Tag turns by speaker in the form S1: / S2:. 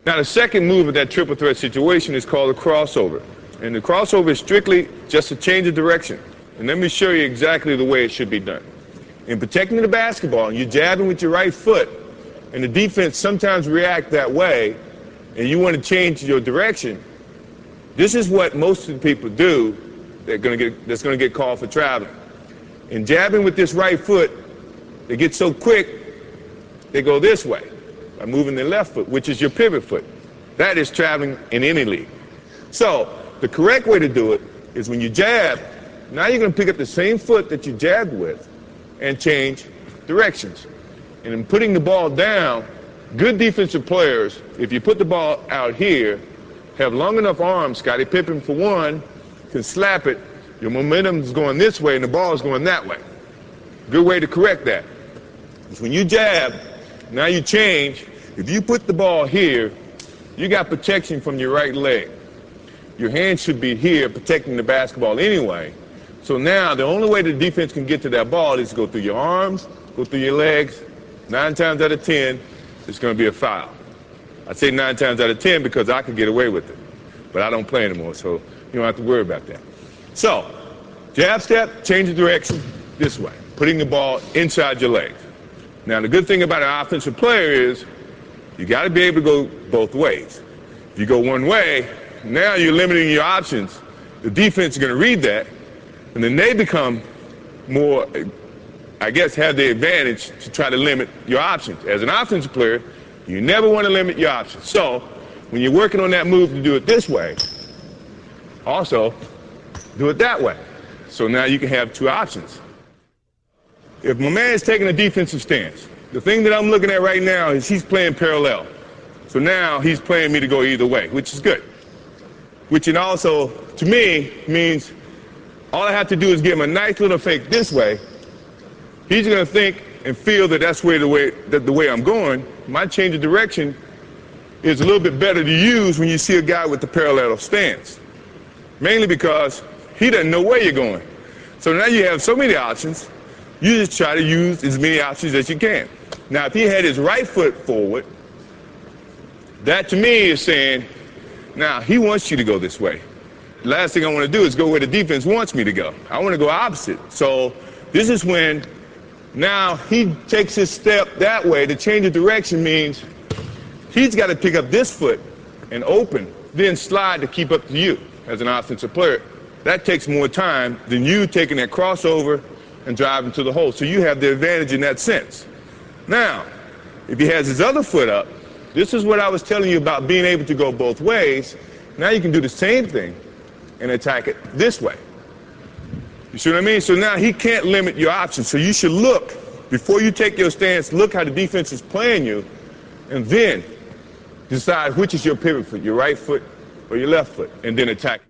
S1: Now the second move of that triple threat situation is called a crossover. And the crossover is strictly just a change of direction. And let me show you exactly the way it should be done. In protecting the basketball, you're jabbing with your right foot, and the defense sometimes react that way, and you want to change your direction. This is what most of the people do that's going to get called for traveling. In jabbing with this right foot, they get so quick, they go this way by moving their left foot, which is your pivot foot. That is traveling in any league. So the correct way to do it is when you jab, now you're going to pick up the same foot that you jabbed with and change directions. And in putting the ball down, good defensive players, if you put the ball out here, have long enough arms. Scottie Pippen, for one, can slap it. Your momentum is going this way and the ball is going that way. Good way to correct that is when you jab, now you change. If you put the ball here, you got protection from your right leg. Your hand should be here protecting the basketball anyway. So now the only way the defense can get to that ball is to go through your arms, go through your legs. 9 times out of 10, it's going to be a foul. I say 9 times out of 10 because I could get away with it. But I don't play anymore, so you don't have to worry about that. So, jab step, change the direction this way, putting the ball inside your legs. Now, the good thing about an offensive player is you got to be able to go both ways. If you go one way, now you're limiting your options. The defense is going to read that, and then they become more, I guess, have the advantage to try to limit your options. As an offensive player, you never want to limit your options. So when you're working on that move to do it this way, also do it that way. So now you can have two options. If my man is taking a defensive stance, the thing that I'm looking at right now is he's playing parallel. So now he's playing me to go either way, which is good. Which it also, to me, means all I have to do is give him a nice little fake this way. He's going to think and feel that that's the way I'm going. My change of direction is a little bit better to use when you see a guy with the parallel stance. Mainly because he doesn't know where you're going. So now you have so many options, you just try to use as many options as you can. Now if he had his right foot forward, that to me is saying, now he wants you to go this way. The last thing I want to do is go where the defense wants me to go. I want to go opposite. So this is when now he takes his step that way. To change of direction means he's got to pick up this foot and open, then slide to keep up to you as an offensive player. That takes more time than you taking that crossover and driving to the hole. So you have the advantage in that sense. Now, if he has his other foot up, this is what I was telling you about being able to go both ways. Now you can do the same thing and attack it this way. You see what I mean? So now he can't limit your options. So you should look, before you take your stance, look how the defense is playing you, and then decide which is your pivot foot, your right foot or your left foot, and then attack.